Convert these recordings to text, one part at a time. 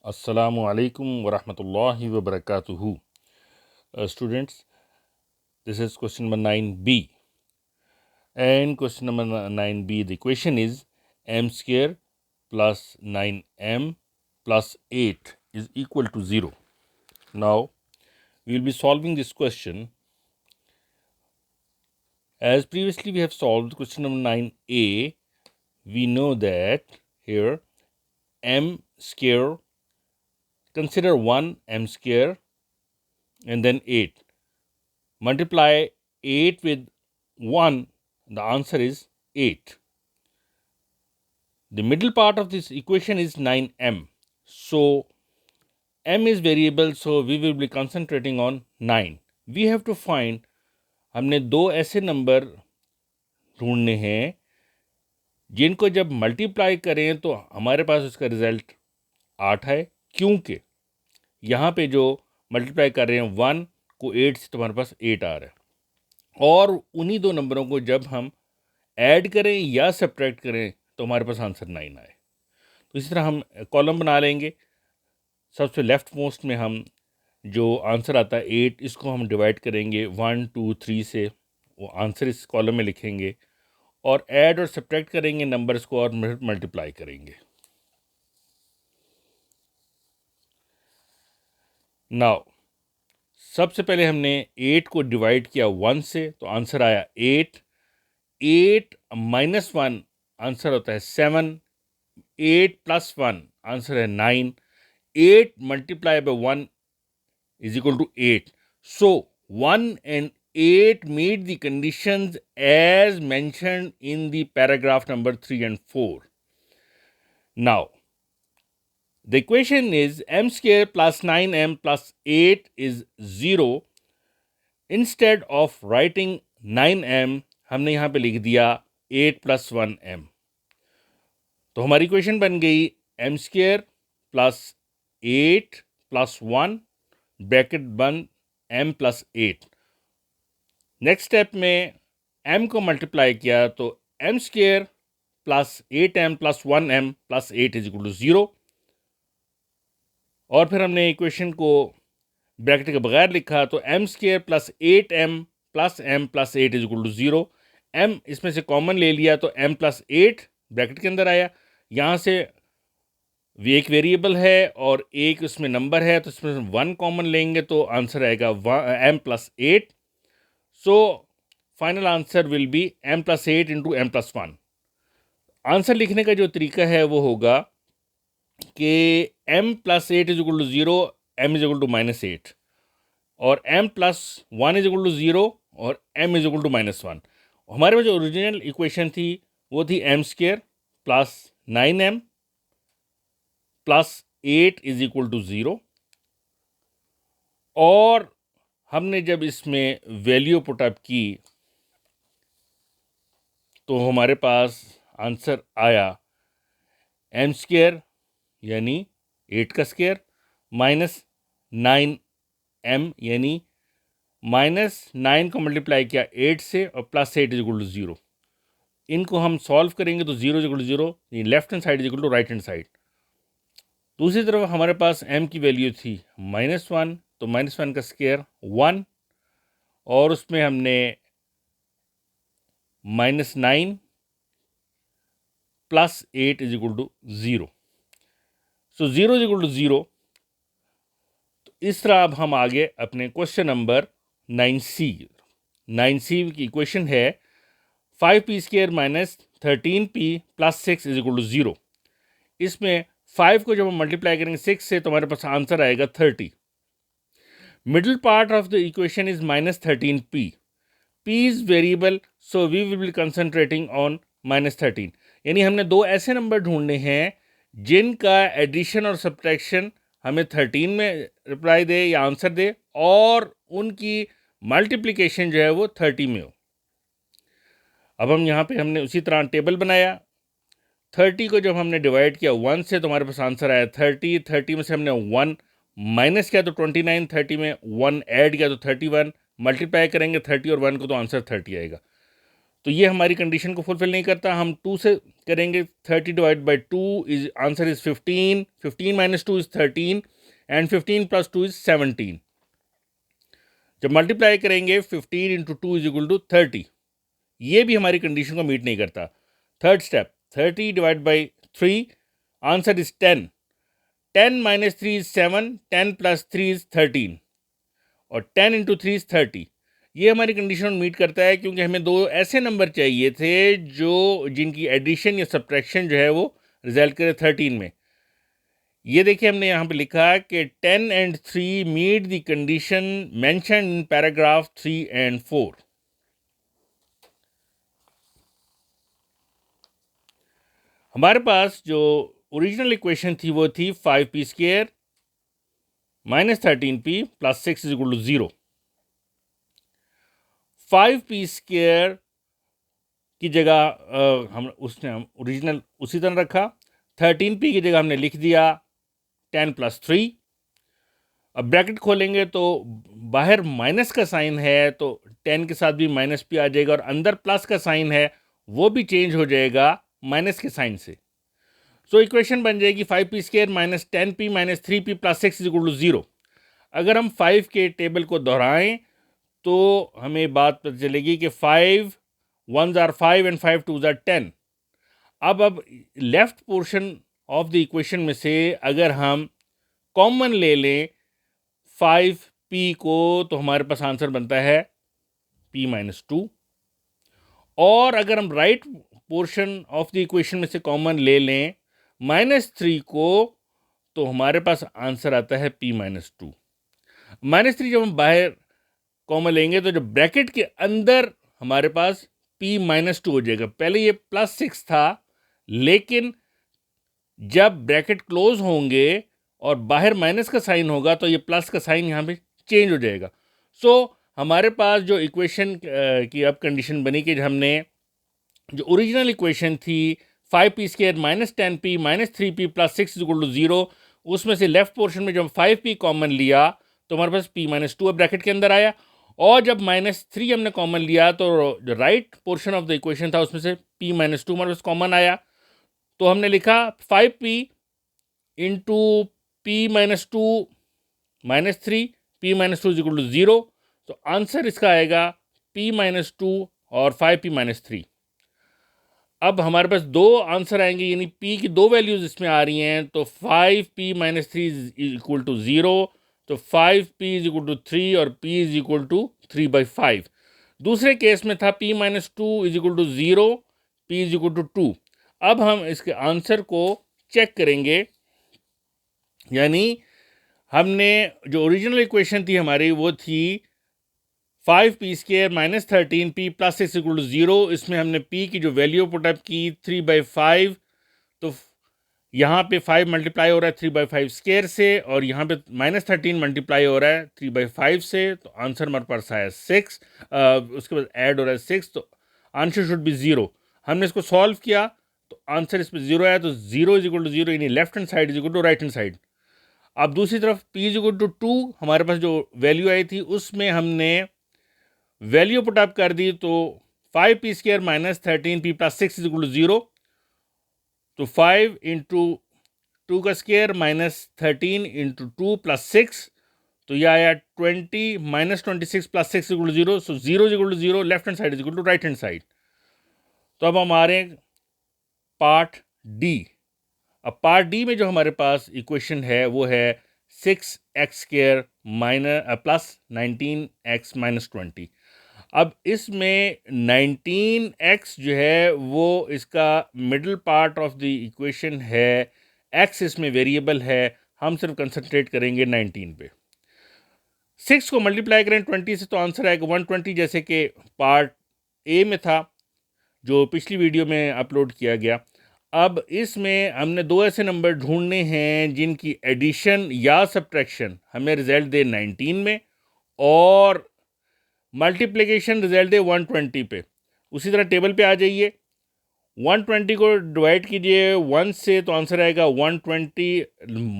Assalamu alaikum wa rahmatullahi wa barakatuhu. Students, this is question number 9b. And question number 9b, the question is m square plus 9m plus 8 is equal to 0. Now, we will be solving this question. As previously we have solved question number 9a, we know that here m square, consider 1 m square and then 8. Multiply 8 with 1, the answer is 8. The middle part of this equation is 9m. So, m is variable, so we will be concentrating on 9. We have to find, हमने दो ऐसे number ढूंढने हैं जिनको जब multiply करें तो हमारे पास उसका रिजल्ट 8 है, क्योंकि यहाँ पे जो मल्टीप्लाई कर रहे हैं 1 को 8 से, तो हमारे पास 8 आ रहा है। और उन्हीं दो नंबरों को जब हम ऐड करें या सब्ट्रैक्ट करें तो हमारे पास आंसर 9 आए। तो इसी तरह हम कॉलम बना लेंगे। सबसे लेफ्ट मोस्ट में हम जो आंसर आता है 8, इसको हम डिवाइड करेंगे 1 2 3 से, वो आंसर इस कॉलम में लिखेंगे और ऐड और सब्ट्रैक्ट करेंगे नंबर्स को और मल्टीप्लाई करेंगे। नाउ सबसे पहले हमने 8 को डिवाइड किया 1 से, तो आंसर आया 8। 8 माइनस 1 आंसर होता है 7। 8 प्लस 1 आंसर है 9। 8 multiply by 1 is equal to 8. So 1 and 8 meet the conditions as mentioned in the paragraph number 3 and 4. Now, the equation is m square plus 9m plus 8 is 0. Instead of writing 9m, हमने यहाँ पे लिख दिया 8 plus 1m. तो हमारी equation बन गई m square plus 8 plus 1 bracket बंद m प्लस 8। नेक्स्ट स्टेप में m को मल्टीप्लाई किया तो m square plus 8m plus 1m plus 8 is equal to 0। और फिर हमने इक्वेशन को ब्रैकेट के बगैर लिखा तो m square plus 8m plus m plus 8 is equal to 0। m इसमें से कॉमन ले लिया तो m प्लस 8 ब्रैकेट के अंदर आया। यहाँ से एक वेरिएबल है और एक उसमें नंबर है, तो इसमें 1 कॉमन लेंगे तो आंसर आएगा m plus 8। So final answer will be m plus 8 into m plus 1। Answer लिखने का जो तरीका है वो होगा कि m plus 8 is equal to 0, m is equal to minus 8, और m plus 1 is equal to 0 और m is equal to minus 1। हमारे पास जो ओरिजिनल इक्वेशन थी वो थी m square plus 9m plus 8 is equal to 0, और हमने जब इसमें वैल्यू पुटअप की तो हमारे पास आंसर आया m स्क्वेयर यानी 8 का स्क्वेयर माइनस 9m यानी माइनस 9 को मल्टीप्लाई किया 8 से और प्लस 8 इज इक्वल टू 0। इनको हम सॉल्व करेंगे तो 0 is equal to 0, left hand side is equal to right hand side. दूसरी तरफ हमारे पास m की वैल्यू थी -1, तो -1 का स्क्वायर 1, और उसमें हमने -9 plus 8 is equal to 0। So 0 is equal to 0। तो इस तरह अब हम आगे अपने क्वेश्चन नंबर 9c की इक्वेशन है 5p square minus 13p plus 6 is equal to 0। इसमें 5 को जब हम मल्टीप्लाई करेंगे 6 से तो हमारे पास आंसर आएगा 30। Middle part of the equation is -13p। p is variable, so we will be concentrating on -13। यानी हमने दो ऐसे नंबर ढूंढने हैं जिनका एडिशन और सब्ट्रैक्शन हमें 13 में रिप्लाई दे या आंसर दे, और उनकी मल्टीप्लिकेशन जो है वो 30 में हो। अब हम यहाँ पे हमने उसी तरह टेबल बनाया। 30 को जब हमने डिवाइड किया 1 से तो हमारे पास आंसर आया 30। 30 में से हमने 1 माइनस किया तो 29, 30 में 1 ऐड किया तो 31, मल्टीप्लाई करेंगे 30 और 1 को तो आंसर 30 आएगा। तो ये हमारी कंडीशन को फुलफिल नहीं करता। हम 2 से करेंगे 30 divide by 2 is answer is 15, 15 minus 2 is 13 and 15 plus 2 is 17। जब मल्टीप्लाई करेंगे 15 इंटू 2 इज इक्वल टू 30, ये भी हमारी कंडीशन को मीट नहीं करता। Third step 30 divide by 3, answer is 10, 10 minus 3 is 7, 10 plus 3 is 13 और 10 इंटू 3 इज 30। ये हमारी कंडीशन मीट करता है क्योंकि हमें दो ऐसे नंबर चाहिए थे जो जिनकी एडिशन या सब्ट्रैक्शन जो है वो रिजल्ट करे 13 में। ये देखिए हमने यहाँ पे लिखा कि 10 and 3 meet the condition mention in paragraph 3 and 4। हमारे पास जो ओरिजिनल इक्वेशन थी वो थी 5p square minus 13p plus 6 is equal to 0। 5p square की जगह हम ओरिजिनल उसी तरह रखा, 13p की जगह हमने लिख दिया 10 प्लस 3। अब ब्रैकेट खोलेंगे तो बाहर माइनस का साइन है तो 10 के साथ भी माइनस p आ जाएगा और अंदर प्लस का साइन है वो भी चेंज हो जाएगा माइनस के साइन से। सो इक्वेशन बन जाएगी 5p square minus 10p minus 3p plus 6 is equal to 0। अगर हम 5 के टेबल को दोहराएं तो हमें बात पता चलेगी कि 5 1s are 5 and 5 2s are 10। अब left portion of the equation में से अगर हम कॉमन ले लें 5p को तो हमारे पास आंसर बनता है p माइनस 2, और अगर हम right portion of the equation में से कॉमन ले लें -3 को तो हमारे पास आंसर आता है p माइनस 2। -3 जब हम बाहर कॉमन लेंगे तो जब ब्रैकेट के अंदर हमारे पास p माइनस 2 हो जाएगा। पहले ये +6 था लेकिन जब ब्रैकेट क्लोज होंगे और बाहर माइनस का साइन होगा तो ये प्लस का साइन यहाँ पे चेंज हो जाएगा। सो हमारे पास जो इक्वेशन की अब कंडीशन बनी कि हमने जो ओरिजिनल इक्वेशन थी 5p square minus 10p minus 3p plus 6 is equal to 0, उसमें से लेफ्ट पोर्शन में जब 5p कॉमन लिया तो हमारे पास p माइनस 2 ब्रैकेट के अंदर आया, और जब -3 हमने कॉमन लिया तो जो right portion of the equation था उसमें से p माइनस 2 हमारे पास कॉमन आया। तो हमने लिखा 5p into p minus 2 minus 3, p minus 2 is equal to 0। तो आंसर इसका आएगा p माइनस 2 और 5p माइनस 3। अब हमारे पास दो आंसर आएंगे यानी p की दो वैल्यूज इसमें आ रही हैं, तो 5p minus 3 is equal to 0, तो 5p इज इक्वल टू 3 और p इज इक्वल टू 3/5। दूसरे केस में था p minus 2 is equal to 0, p is equal to 2। अब हम इसके आंसर को चेक करेंगे, यानी हमने जो ओरिजिनल इक्वेशन थी हमारी वो थी 5p square minus 13p plus 6 equal to 0। इसमें हमने p की जो वैल्यू पुटअप की 3/5, तो यहाँ पे 5 मल्टीप्लाई हो रहा है 3/5 स्क्वायर से और यहाँ पे -13 मल्टीप्लाई हो रहा है 3/5 से, तो आंसर हमारे पास आया 6। उसके बाद ऐड हो रहा है 6, तो आंसर शुड बी 0। हमने इसको सॉल्व किया तो आंसर इस पर 0 आया, तो 0 इज इक्वल टू 0 यानी left hand side is equal to right hand side. अब दूसरी तरफ p इज इक्वल टू 2 हमारे पास जो वैल्यू आई थी उसमें हमने वैल्यू पुटअप कर दी, तो 5p square minus 13p plus 6 is equal to 0, तो 5 इंटू 2 का स्क्वायर माइनस 13 इंटू 2 प्लस 6, तो यह आया 20 minus 26 plus 6 equal to 0। So 0 is equal to 0, left hand side is equal to right hand side. तो अब हमारे पार्ट डी। अब part D में जो हमारे पास इक्वेशन है वो है 6x square minus plus 19x minus 20। अब इसमें 19x जो है वो इसका middle part of the equation है, x इसमें वेरिएबल है, हम सिर्फ कंसंट्रेट करेंगे 19 पे। 6 को मल्टीप्लाई करें 20 से तो आंसर आएगा 120, जैसे कि पार्ट ए में था जो पिछली वीडियो में अपलोड किया गया। अब इसमें हमने दो ऐसे नंबर ढूंढने हैं जिनकी एडिशन या सब्ट्रैक्शन हमें रिजल्ट दे 19 में और मल्टीप्लिकेशन रिजल्ट दे 120 पे। उसी तरह टेबल पे आ जाइए, 120 को डिवाइड कीजिए 1 से तो आंसर आएगा 120,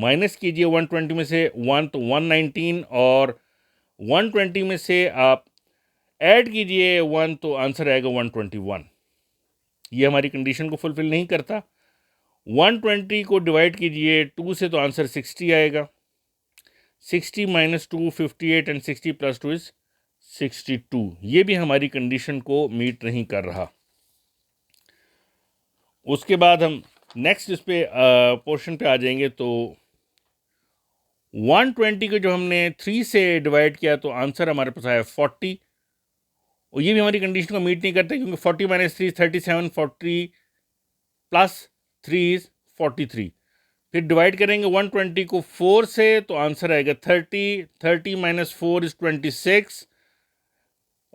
माइनस कीजिए 120 में से 1 तो 119, और 120 में से आप ऐड कीजिए 1 तो आंसर आएगा 121। ये हमारी कंडीशन को फुलफिल नहीं करता। 120 को डिवाइड कीजिए 2 से तो आंसर 60 आएगा। 60 माइनस 2 58 एंड 60 प्लस 2 इज 62। ये भी हमारी कंडीशन को मीट नहीं कर रहा। उसके बाद हम नेक्स्ट इस पे पोर्शन पे आ जाएंगे। तो 120 को जो हमने 3 से डिवाइड किया तो आंसर हमारे पास आया 40, और ये भी हमारी कंडीशन को मीट नहीं करता, क्योंकि 40 माइनस 3 37, 40 प्लस 3 इज 43। फिर डिवाइड करेंगे 120 को 4 से तो आंसर आएगा 30। 30 माइनस 4 इज 26,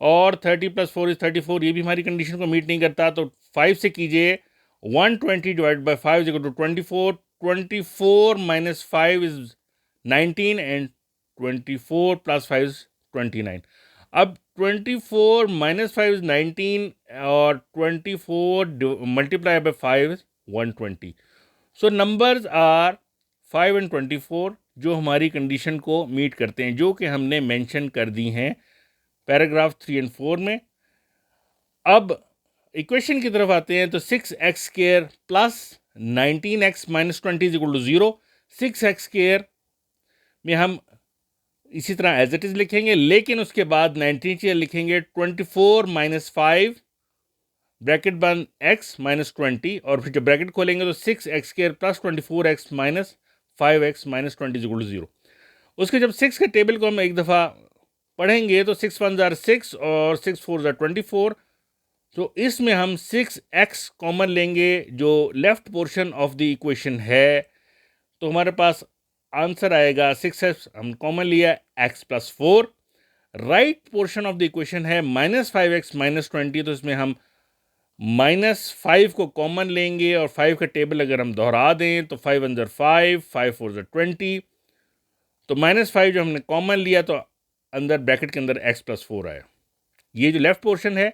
और 30 प्लस 4 इज 34। ये भी हमारी कंडीशन को मीट नहीं करता। तो 5 से कीजिए 120 divide by 5 is to 24। 24 minus 5 is 19 and 24 plus 5 is 29। अब 24 माइनस 5 इज 19 और 24 multiply by 5 is 120। So numbers are 5 and 24 जो हमारी कंडीशन को मीट करते हैं, जो कि हमने मेंशन कर दी हैं पैराग्राफ 3 एंड 4 में। अब इक्वेशन की तरफ आते हैं। तो 6x square plus 19x minus 20 is equal to 0। 6x square में हम इसी तरह एज इट इज लिखेंगे, लेकिन उसके बाद 19 चेयर लिखेंगे। 24 माइनस 5 ब्रैकेट बंद x माइनस 20, और फिर जब ब्रैकेट खोलेंगे तो 6x square plus 24x minus 5x minus 20 is equal to 0। उसके जब 6 के टेबल को हम एक दफ़ा पढ़ेंगे तो 6 1 जार 6 और 6 4 जार 24। तो इसमें हम 6x कॉमन लेंगे जो left portion of the equation है। तो हमारे पास आंसर आएगा 6x हम कॉमन लिया x plus 4। Right portion of the equation है माइनस 5x माइनस 20। तो इसमें हम माइनस 5 को कॉमन लेंगे, और 5 का टेबल अगर हम दोहरा दें तो 5 1 जार 5, 5 4 जार 20। तो माइनस 5 जो हमने कॉमन लिया तो अंदर ब्रैकेट के अंदर x प्लस 4 आया। ये जो लेफ्ट पोर्शन है,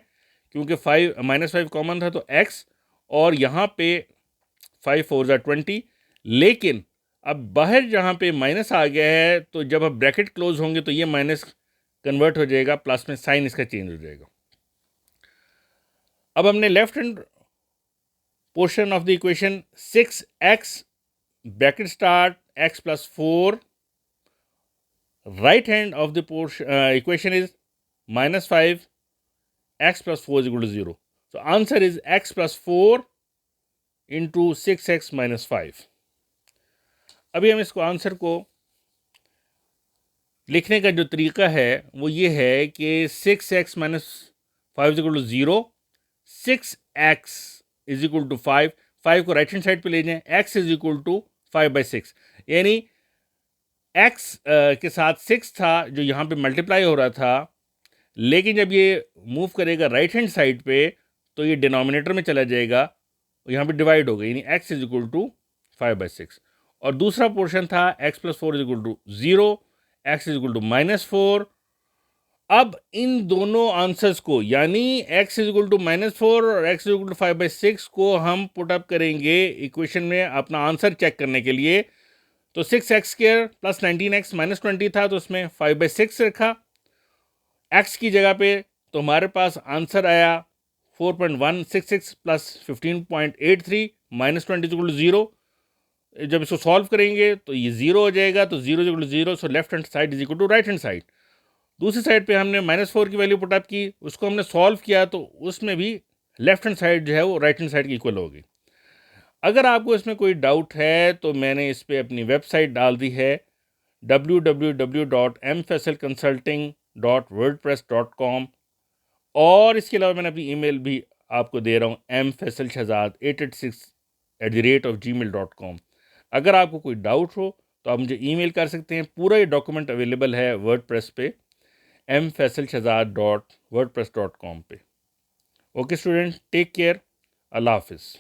क्योंकि 5 माइनस 5 कॉमन था तो x, और यहाँ पे 5 4 जार 20। लेकिन अब बाहर जहाँ पे माइनस आ गया है, तो जब अब ब्रैकेट क्लोज होंगे तो ये माइनस कन्वर्ट हो जाएगा प्लस में, साइन इसका चेंज हो जाएगा। अब हमने left hand portion of the equation 6x bracket start x plus 4, right hand of the portion equation is minus 5 x plus 4 is equal to 0. So answer is x plus 4 into 6x minus 5. अभी हम इसको answer को लिखने का जो तरीका है वो ये है कि 6x minus 5 is equal to 0, 6x is equal to 5, 5 को राइट हैंड साइड पे ले जाएं, x is equal to 5/6, यानी x के साथ 6 था जो यहाँ पे मल्टीप्लाई हो रहा था, लेकिन जब ये मूव करेगा राइट हैंड साइड पे तो ये डिनोमिनेटर में चला जाएगा और यहाँ पे डिवाइड होगा, यानी x इज इक्वल टू 5/6। और दूसरा पोर्शन था x plus 4 is equal to 0, x is equal to -4। अब इन दोनों आंसर्स को, यानी x इज इक्वल टू -4 और x इज इक्वल टू 5/6 को हम पुट अप करेंगे इक्वेशन में अपना आंसर चेक करने के लिए। तो 6x square plus 19x minus 20 था, तो उसमें 5/6 रखा x की जगह पे, तो हमारे पास आंसर आया 4.166 प्लस 15.83 माइनस 20 इक्वल टू 0। जब इसको सॉल्व करेंगे तो ये 0 हो जाएगा, तो 0 equal to 0, so left hand side is equal to right hand side. दूसरी साइड पे हमने -4 की वैल्यू पुटअप की, उसको हमने सॉल्व किया तो उसमें भी लेफ्ट हैंड साइड जो है वो राइट हैंड साइड की इक्वल होगी। अगर आपको इसमें कोई डाउट है तो मैंने इस पर अपनी वेबसाइट डाल दी है www.mfaisalconsulting.wordpress.com, और इसके अलावा मैंने अपनी ईमेल भी आपको दे रहा हूँ mfaisalshahzad886@gmail.com। अगर आपको कोई डाउट हो तो आप मुझे ईमेल कर सकते हैं। पूरा ये डॉक्यूमेंट अवेलेबल है वर्डप्रेस पे mfaisalshahzad.wordpress.com पे। ओके स्टूडेंट, टेक केयर, अल्लाह हाफिज़।